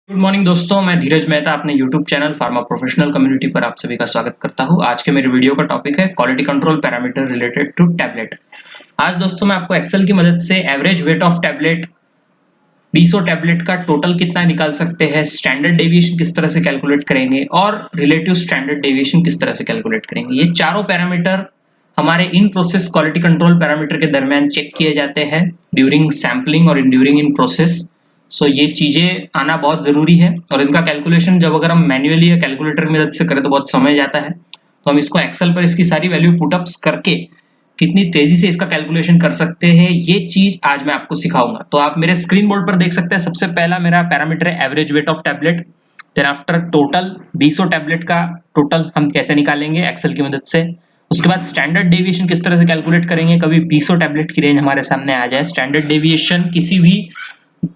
Good morning दोस्तों, मैं धीरज मेहता अपने YouTube channel pharma professional community पर आप सभी का स्वागत करता हूं। आज के मेरे वीडियो का टॉपिक है quality control parameter related to tablet. आज दोस्तों मैं आपको एक्सेल की मदद से एवरेज वेट ऑफ टैबलेट, बीसो टैबलेट का टोटल कितना निकाल सकते हैं, स्टैंडर्ड डेविएशन किस तरह से कैलकुलेट करेंगे और रिलेटिव स्टैंडर्ड डेविएशन किस तरह से कैलकुलेट करेंगे। ये चारों पैरामीटर हमारे in process quality control parameter के दरमियान चेक किए जाते हैं ड्यूरिंग सैम्पलिंग और ड्यूरिंग इन प्रोसेस। सो ये चीजें आना बहुत जरूरी है और इनका कैलकुलेशन जब अगर हम मैन्युअली या कैलकुलेटर की मदद से करें तो बहुत समय जाता है। तो हम इसको एक्सेल पर इसकी सारी वैल्यू पुटअप्स करके कितनी तेजी से इसका कैलकुलेशन कर सकते हैं, ये चीज आज मैं आपको सिखाऊंगा। तो आप मेरे स्क्रीन बोर्ड पर देख सकते हैं, सबसे पहला मेरा पैरामीटर है average weight of tablet. Then after total 200 tablet का टोटल हम कैसे निकालेंगे एक्सेल की मदद से। उसके बाद स्टैंडर्ड डेविएशन किस तरह से कैलकुलेट करेंगे, कभी 200 टैबलेट की रेंज हमारे सामने आ जाए। स्टैंडर्ड डेविएशन किसी भी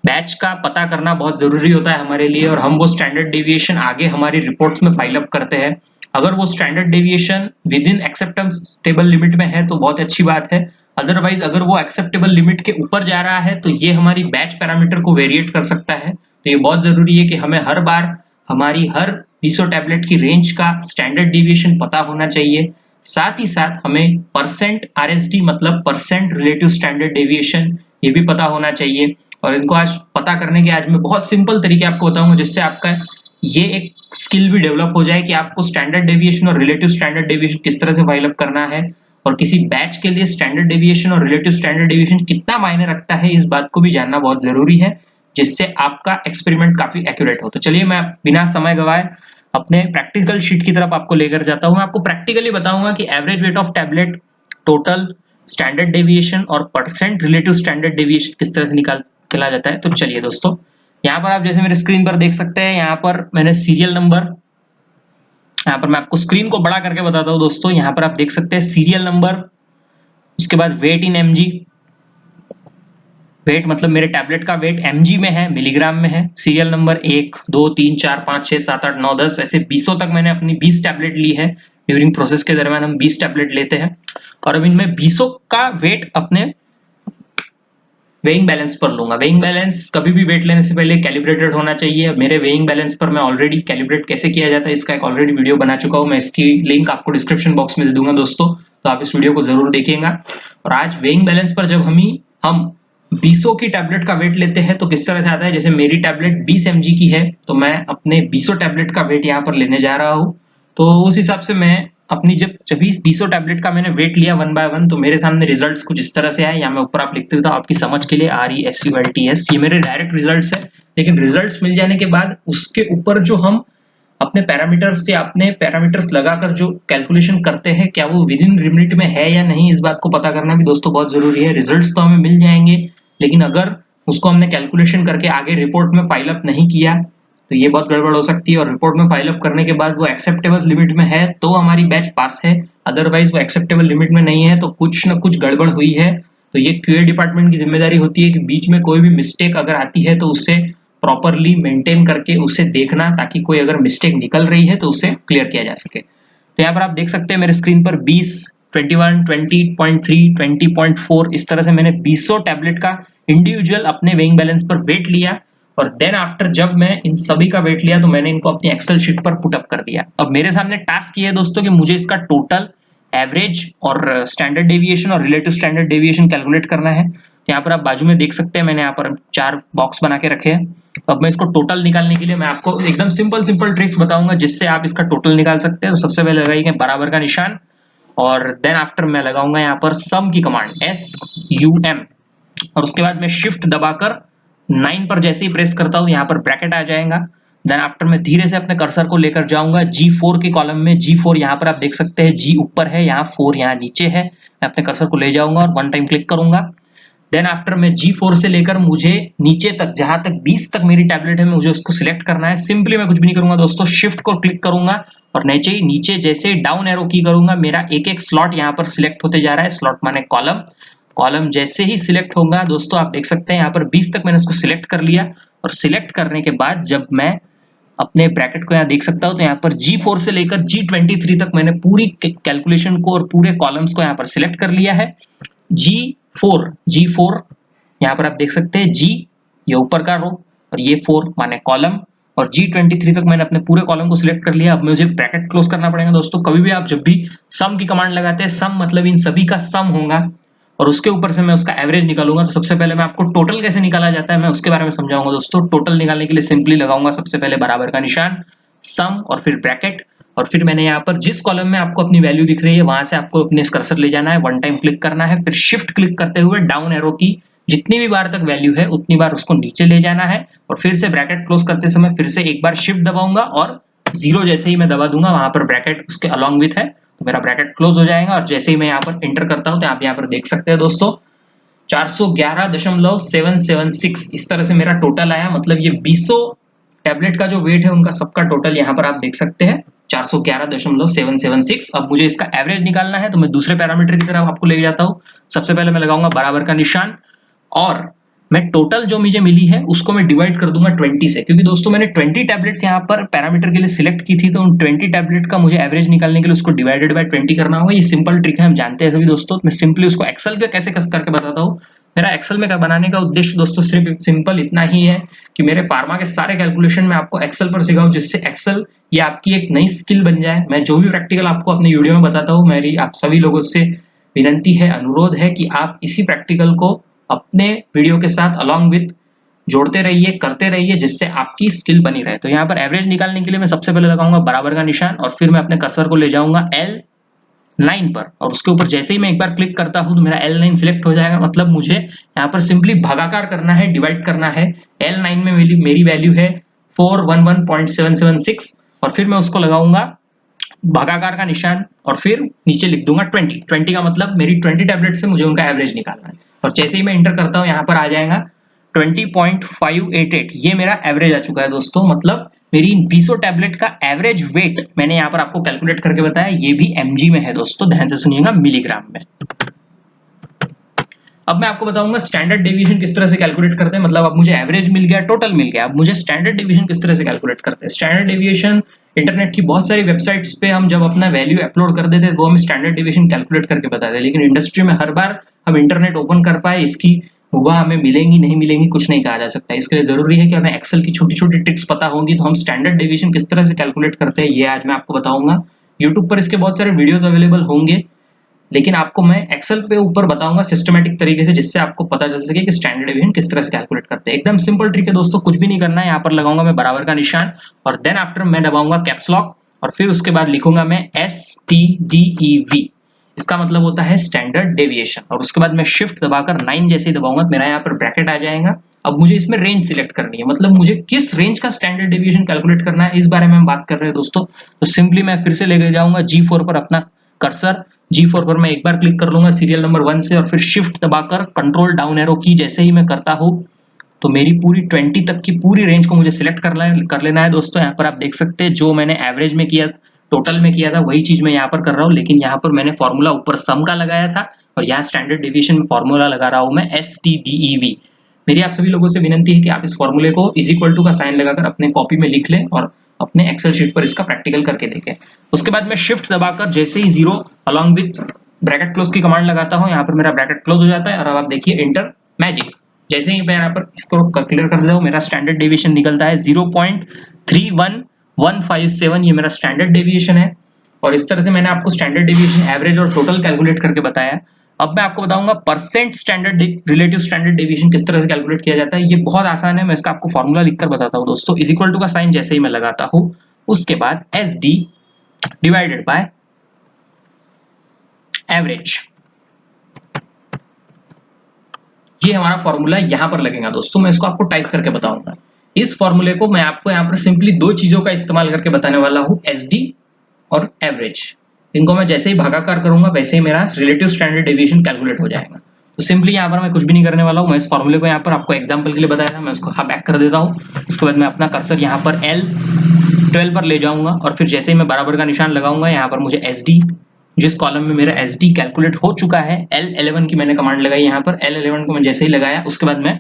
बैच का पता करना बहुत जरूरी होता है हमारे लिए और हम वो स्टैंडर्ड डेविएशन आगे हमारी रिपोर्ट्स में फाइल अप करते हैं। अगर वो standard deviation with in acceptable limit में है तो बहुत अच्छी बात है, अदरवाइज अगर वो एक्सेप्टेबल लिमिट के ऊपर जा रहा है तो ये हमारी बैच पैरामीटर को वेरिएट कर सकता है। तो ये बहुत जरूरी है कि हमें हर बार हमारी हर 200 टैबलेट की रेंज का स्टैंडर्ड डेविएशन पता होना चाहिए। साथ ही साथ हमें परसेंट RSD मतलब परसेंट रिलेटिव स्टैंडर्ड डेविएशन ये भी पता होना चाहिए। और इनको आज पता करने के आज मैं बहुत सिंपल तरीके आपको बताऊंगा जिससे आपका ये एक स्किल भी डेवलप हो जाए कि आपको स्टैंडर्ड डेविएशन और रिलेटिव स्टैंडर्ड डेविएशन किस तरह से फाइल अप करना है और किसी बैच के लिए स्टैंडर्ड डेविएशन और रिलेटिव स्टैंडर्ड डेविएशन कितना मायने रखता है, इस बात को भी जानना बहुत जरूरी है जिससे आपका एक्सपेरिमेंट काफी एक्यूरेट हो। तो चलिए मैं बिना समय गवाए अपने प्रैक्टिकल शीट की तरफ आपको लेकर जाता हूं। मैं आपको प्रैक्टिकली बताऊंगा कि average weight of tablet, total, standard deviation और परसेंट रिलेटिव स्टैंडर्ड डेविएशन किस तरह से निकाला जाता है। तो चलिए दोस्तों, यहाँ पर आप जैसे मेरे स्क्रीन पर देख सकते हैं, यहाँ पर मैंने सीरियल नंबर, यहाँ पर मैं आपको स्क्रीन को बड़ा करके बताता हूँ दोस्तों। यहाँ पर आप देख सकते हैं सीरियल नंबर, उसके बाद वेट इन mg, वेट मतलब मेरे टैबलेट का वेट mg में है, मिलीग्राम में है। सीरियल नंबर 1 2 3 4 5 6 7 8 9 10 ऐसे 20 तक मैंने अपनी 20 टैबलेट ली है। ड्यूरिंग प्रोसेस के दरमियान हम 20 टैबलेट लेते हैं और अब इनमें 20 का वेट अपने वेइंग बैलेंस पर लूंगा। वेइंग बैलेंस कभी भी वेट लेने से पहले कैलिब्रेटेड होना चाहिए। मेरे वेइंग बैलेंस पर मैं ऑलरेडी कैलिब्रेट कैसे किया जाता है इसका एक ऑलरेडी वीडियो बना चुका हूं, मैं इसकी लिंक आपको डिस्क्रिप्शन बॉक्स में दे दूंगा दोस्तों, तो आप इस वीडियो को जरूर देखिएगा। और आज वेइंग बैलेंस पर जब हम 20 की टैबलेट का वेट लेते हैं तो किस तरह से आता है, जैसे मेरी टैबलेट 20 mg की है तो मैं अपने 20 टैबलेट का वेट यहाँ पर लेने जा रहा हूँ। तो उस हिसाब से मैं अपनी जब 20 टैबलेट का मैंने वेट लिया 1 बाय 1 तो मेरे सामने रिजल्ट्स कुछ इस तरह से आए। या मैं ऊपर आप लिखते हो आपकी समझ के लिए RESULTS, ये मेरे डायरेक्ट रिजल्ट्स है। लेकिन रिजल्ट्स मिल जाने के बाद उसके ऊपर जो हम अपने पैरामीटर्स से अपने पैरामीटर्स लगाकर जो कैलकुलेशन करते हैं, क्या वो विद इन लिमिट में है या नहीं, इस बात को पता करना भी दोस्तों बहुत जरूरी है। रिजल्ट्स तो हमें मिल जाएंगे लेकिन अगर उसको हमने कैलकुलेशन करके आगे रिपोर्ट में फाइल अप नहीं किया तो ये बहुत गड़बड़ हो सकती है। और रिपोर्ट में फाइल अप करने के बाद वो एक्सेप्टेबल लिमिट में है तो हमारी बैच पास है, अदरवाइज वो एक्सेप्टेबल लिमिट में नहीं है तो कुछ ना कुछ गड़बड़ हुई है। तो ये QA डिपार्टमेंट की जिम्मेदारी होती है कि बीच में कोई भी मिस्टेक अगर आती है तो उसे प्रॉपरली मेंटेन करके उसे देखना, ताकि कोई अगर मिस्टेक निकल रही है तो उसे क्लियर किया जा सके। तो यहाँ पर आप देख सकते हैं मेरे स्क्रीन पर 20, 21, 20.3, 20.4 इस तरह से मैंने 200 टैबलेट का इंडिविजुअल अपने वेइंग बैलेंस पर वेट लिया। और देन आफ्टर जब मैं इन सभी का वेट लिया तो मैंने इनको अपनी एक्सेल शीट पर पुट अप कर दिया। अब मेरे सामने टास्क ये है दोस्तों कि मुझे इसका टोटल, एवरेज और स्टैंडर्ड डेविएशन और रिलेटिव स्टैंडर्ड डेविएशन कैलकुलेट करना है। यहाँ पर आप बाजू में देख सकते हैं मैंने यहाँ पर 4 बॉक्स बना के रखे हैं। तो अब मैं इसको टोटल निकालने के लिए मैं आपको एकदम सिंपल ट्रिक्स बताऊंगा जिससे आप इसका टोटल निकाल सकते हैं। तो सबसे पहले लगाइए बराबर का निशान और देन आफ्टर मैं लगाऊंगा यहाँ पर सम की कमांड SUM और उसके बाद मैं शिफ्ट दबाकर 9 पर जैसे ही प्रेस करता हूँ यहाँ पर ब्रैकेट आ जाएगा। देन आफ्टर मैं धीरे से अपने कर्सर को लेकर जाऊंगा G4 के कॉलम में। G4 यहाँ पर आप देख सकते हैं, G ऊपर है, यहाँ 4 यहाँ नीचे है। मैं अपने कर्सर को ले जाऊंगा और 1 टाइम क्लिक करूंगा। देन आफ्टर मैं G4 से लेकर मुझे नीचे तक जहां तक 20 तक मेरी टैबलेट है मुझे उसको सिलेक्ट करना है। सिंपली मैं कुछ भी नहीं करूंगा दोस्तों, शिफ्ट को क्लिक करूंगा और नीचे जैसे डाउन एरो की करूंगा मेरा एक एक स्लॉट यहाँ पर सिलेक्ट होते जा रहा है। स्लॉट माने कॉलम, कॉलम जैसे ही सिलेक्ट होगा दोस्तों आप देख सकते हैं यहाँ पर 20 तक मैंने उसको सिलेक्ट कर लिया। और सिलेक्ट करने के बाद जब मैं अपने ब्रैकेट को यहाँ देख सकता हूँ तो यहाँ पर G4 से लेकर G23 तक मैंने पूरी कैलकुलेशन को और पूरे कॉलम्स को यहाँ पर सिलेक्ट कर लिया है। G4 यहाँ पर आप देख सकते हैं, G ये ऊपर का रो और ये 4 माने कॉलम और G23 तक मैंने अपने पूरे कॉलम को सिलेक्ट कर लिया। अब मुझे ब्रैकेट क्लोज करना पड़ेगा दोस्तों। कभी भी आप जब भी सम की कमांड लगाते हैं, सम मतलब इन सभी का सम होगा और उसके ऊपर से मैं उसका एवरेज निकालूंगा। तो सबसे पहले मैं आपको टोटल कैसे निकाला जाता है मैं उसके बारे में समझाऊंगा दोस्तों। टोटल निकालने के लिए सिंपली लगाऊंगा सबसे पहले बराबर का निशान, सम और फिर ब्रैकेट, और फिर मैंने यहाँ पर जिस कॉलम में आपको अपनी वैल्यू दिख रही है वहां से आपको अपने कर्सर ले जाना है, वन टाइम क्लिक करना है, फिर शिफ्ट क्लिक करते हुए डाउन एरो की जितनी भी बार तक वैल्यू है उतनी बार उसको नीचे ले जाना है, और फिर से ब्रैकेट क्लोज करते समय फिर से एक बार शिफ्ट दबाऊंगा और 0 जैसे ही मैं दबा दूंगा वहां पर ब्रैकेट उसके अलॉन्ग विथ है तो मेरा ब्रैकेट क्लोज हो जाएगा। और जैसे ही मैं यहाँ पर एंटर करता हूँ तो आप यहाँ पर देख सकते हैं दोस्तों 411.776 इस तरह से मेरा टोटल आया। मतलब ये 200 टैबलेट का जो वेट है उनका सबका टोटल यहाँ पर आप देख सकते हैं 411.776। अब मुझे इसका एवरेज निकालना है तो मैं दूसरे पैरामीटर की तरफ आपको ले जाता हूँ। सबसे पहले मैं लगाऊंगा बराबर का निशान और मैं टोटल जो मुझे मिली है उसको मैं डिवाइड कर दूंगा 20 से, क्योंकि दोस्तों मैंने 20 टैबलेट्स यहाँ पर पैरामीटर के लिए सिलेक्ट की थी तो उन 20 टैबलेट का मुझे एवरेज निकालने के लिए उसको डिवाइडेड बाय 20 करना होगा। ये सिंपल ट्रिक है, हम जानते हैं सभी दोस्तों। मैं सिंपली उसको एक्सेल पे कैसे करके बताता हूँ। मेरा एक्सेल में बनाने का उद्देश्य दोस्तों सिर्फ सिंपल इतना ही है कि मेरे फार्मा के सारे कैलकुलेशन में आपको एक्सेल पर सिखाऊं, जिससे एक्सेल ये आपकी एक नई स्किल बन जाए। मैं जो भी प्रैक्टिकल आपको अपने वीडियो में बताता हूँ, मेरी आप सभी लोगों से विनंती है, अनुरोध है कि आप इसी प्रैक्टिकल को अपने वीडियो के साथ अलॉन्ग विथ जोड़ते रहिए, करते रहिए, जिससे आपकी स्किल बनी रहे। तो यहाँ पर एवरेज निकालने के लिए मैं सबसे पहले लगाऊंगा बराबर का निशान और फिर मैं अपने कर्सर को ले जाऊंगा L9 पर, और उसके ऊपर जैसे ही मैं एक बार क्लिक करता हूं तो मेरा L9 सिलेक्ट हो जाएगा। मतलब मुझे यहाँ पर सिंपली भागाकार करना है, डिवाइड करना है। L9 में मेरी वैल्यू है 411.776 और फिर मैं उसको लगाऊंगा भागाकार का निशान और फिर नीचे लिख दूंगा 20 का मतलब मेरी 20 टैबलेट से मुझे उनका एवरेज निकालना है। और जैसे ही मैं इंटर करता हूँ यहाँ पर आ जाएगा 20.588, ये मेरा एवरेज आ चुका है दोस्तों। मतलब मेरी 200 टैबलेट का एवरेज वेट मैंने यहाँ पर आपको कैलकुलेट करके बताया, ये भी mg में है दोस्तों, ध्यान से सुनिएगा, मिलीग्राम में। अब मैं आपको बताऊंगा स्टैंडर्ड डेविएशन किस तरह से कैलकुलेट करते हैं। मतलब अब मुझे एवरेज मिल गया, टोटल मिल गया, अब मुझे स्टैंडर्ड डेविएशन किस तरह से कैलकुलेट करते हैं। स्टैंडर्ड डेविएशन इंटरनेट की बहुत सारी वेबसाइट्स पे हम जब अपना वैल्यू अपलोड कर देते हैं वो हमें स्टैंडर्ड डेविएशन कैलकुलेट करके बताते हैं, लेकिन इंडस्ट्री में हर बार हम इंटरनेट ओपन कर पाए इसकी हुआ हमें मिलेंगी नहीं मिलेंगी कुछ नहीं कहा जा सकता। इसके लिए जरूरी है कि हमें एक्सेल की छोटी छोटी ट्रिक्स पता होंगी। तो हम स्टैंडर्ड डेविएशन किस तरह से कैलकुलेट करते हैं ये आज मैं आपको बताऊंगा। यूट्यूब पर इसके बहुत सारे वीडियोस अवेलेबल होंगे, लेकिन आपको मैं एक्सेल पे ऊपर बताऊंगा सिस्टमेटिक तरीके से, जिससे आपको पता चल सके कि स्टैंडर्ड डेविएशन किस तरह से कैलकुलेट करते हैं। एकदम सिंपल ट्रिक है दोस्तों, कुछ भी नहीं करना है। यहाँ पर लगाऊंगा मैं बराबर का निशान और देन आफ्टर मैं दबाऊंगा कैप्स लॉक और फिर उसके बाद लिखूंगा मैं STDEV, इसका मतलब होता है स्टैंडर्ड डेविएशन। और उसके बाद मैं शिफ्ट दबाकर 9 जैसे ही दबाऊंगा मेरा यहाँ पर ब्रैकेट आ जाएगा। अब मुझे इसमें रेंज सिलेक्ट करनी है, मतलब मुझे किस रेंज का स्टैंडर्ड डेविएशन कैलकुलेट करना है इस बारे में हम बात कर रहे हैं दोस्तों। तो सिंपली मैं फिर से लेके जाऊंगा G4 पर अपना कर्सर, G4 पर मैं एक बार क्लिक कर लूंगा सीरियल नंबर 1 से और फिर शिफ्ट दबाकर कंट्रोल डाउन एरो की जैसे ही मैं करता हूं तो मेरी पूरी 20 तक की पूरी रेंज को मुझे सिलेक्ट कर लेना है दोस्तों। यहाँ पर आप देख सकते हैं जो मैंने एवरेज में किया, टोटल में किया था, वही चीज मैं यहाँ पर कर रहा हूँ, लेकिन यहाँ पर मैंने फॉर्मूला ऊपर सम का लगाया था और यहाँ स्टैंडर्ड डेविएशन में फॉर्मूला लगा रहा हूँ मैं STDEV। मेरी आप सभी लोगों से विनंती है कि आप इस फॉर्मूले को इज इक्वल टू का साइन लगाकर अपने कॉपी में लिख लें और अपने एक्सेल शीट पर इसका प्रैक्टिकल करके देखें। उसके बाद मैं शिफ्ट दबाकर जैसे ही 0 अलॉन्ग विथ ब्रैकेट क्लोज की कमांड लगाता हूँ, यहाँ पर मेरा ब्रैकेट क्लोज हो जाता है। और अब आप देखिए इंटर मैजिक, जैसे ही मैं यहाँ पर इसको कैलकुलेट कर देता हूँ मेरा स्टैंडर्ड डेविएशन निकलता है 0.31157, ये मेरा स्टैंडर्ड डेविएशन है। और इस तरह से मैंने आपको स्टैंडर्ड डेविएशन, एवरेज और टोटल कैलकुलेट करके बताया। अब मैं आपको बताऊंगा percent standard relative standard deviation किस तरह से कैलकुलेट किया जाता है। ये बहुत आसान है, मैं इसका आपको फॉर्मूला लिखकर बताता हूँ दोस्तों। इज इक्वल टू का साइन जैसे ही मैं लगाता हूँ उसके बाद SD डिवाइडेड बाय एवरेज, ये हमारा फॉर्मूला यहां पर लगेगा दोस्तों। मैं इसको आपको टाइप करके बताऊंगा। इस फॉर्मूले को मैं आपको यहाँ पर सिंपली दो चीजों का इस्तेमाल करके बताने वाला हूँ, SD और एवरेज। इनको मैं जैसे ही भागाकार करूंगा वैसे ही मेरा रिलेटिव स्टैंडर्ड डेविएशन कैलकुलेट हो जाएगा। तो सिंपली यहाँ पर मैं कुछ भी नहीं करने वाला हूँ, मैं इस फॉर्मूले को यहाँ पर आपको एग्जाम्पल के लिए बताया था, मैं उसको बैक कर देता हूँ। उसके बाद मैं अपना कर्सर यहाँ पर L12 पर ले जाऊंगा और फिर जैसे ही मैं बराबर का निशान लगाऊंगा यहाँ पर मुझे SD, जिस कॉलम में मेरा SD कैलकुलेट हो चुका है, L11 की मैंने कमांड लगाई यहाँ पर। L11 को मैं जैसे ही लगाया उसके बाद मैं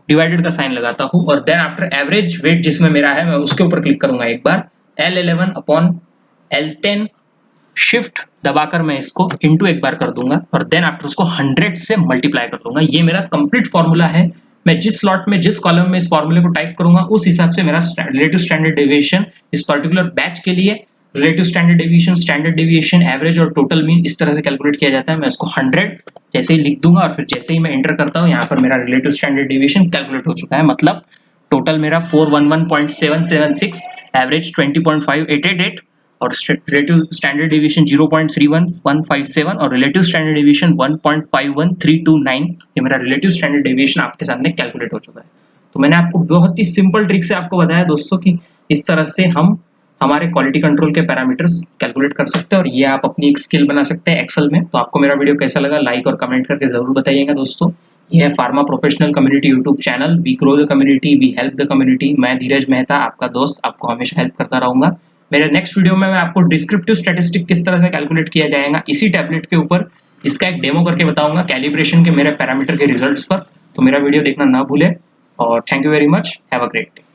डिवाइडेड का साइन लगाता हूँ और देन आफ्टर एवरेज वेट जिसमें मेरा है मैं उसके ऊपर क्लिक करूंगा एक बार, L11 अपॉन L10, शिफ्ट दबाकर मैं इसको इनटू एक बार कर दूंगा और देन आफ्टर उसको 100 से मल्टीप्लाई कर दूंगा। ये मेरा कंप्लीट फॉर्मूला है मैं जिस स्लॉट में जिस कॉलम में इस फॉर्मूले को टाइप करूंगा उस हिसाब से मेरा रिलेटिव स्टैंडर्ड डेविएशन इस पर्टिकुलर बैच के लिए रिलेटिव स्टैंडर्ड डेविएशन, एवरेज और टोटल मीन इस तरह से कैलकुलेट किया जाता है। मैं इसको 100 जैसे ही लिख दूंगा और फिर जैसे ही मैं एंटर करता हूँ यहाँ पर मेरा रिलेटिव स्टैंडर्ड डेविएशन कैलकुलेट हो चुका है। मतलब टोटल मेरा 411.776, एवरेज 20.5888 और रिलेटिव स्टैंडर्ड डेविएशन 0.31157 और रिलेटिव स्टैंडर्ड डेविएशन 1.51329। ये मेरा रिलेटिव स्टैंडर्ड डेविएशन आपके सामने कैलकुलेट हो चुका है। तो मैंने आपको बहुत ही सिंपल ट्रिक से आपको बताया दोस्तों कि इस तरह से हम हमारे क्वालिटी कंट्रोल के पैरामीटर्स कैलकुलेट कर सकते हैं और ये आप अपनी एक स्किल बना सकते हैं एक्सेल में। तो आपको मेरा वीडियो कैसा लगा लाइक और कमेंट करके जरूर बताइएगा दोस्तों। ये है pharma professional community YouTube channel. We grow the community, we help the community. मैं धीरज मेहता आपका दोस्त आपको हमेशा हेल्प करता रहूंगा। मेरे नेक्स्ट वीडियो में मैं आपको डिस्क्रिप्टिव स्टैटिस्टिक किस तरह से कैलकुलेट किया जाएगा इसी टैबलेट के ऊपर इसका एक डेमो करके बताऊंगा कैलिब्रेशन के मेरे पैरामीटर के रिजल्ट्स पर। तो मेरा वीडियो देखना ना भूले और thank you very much. Have a great day.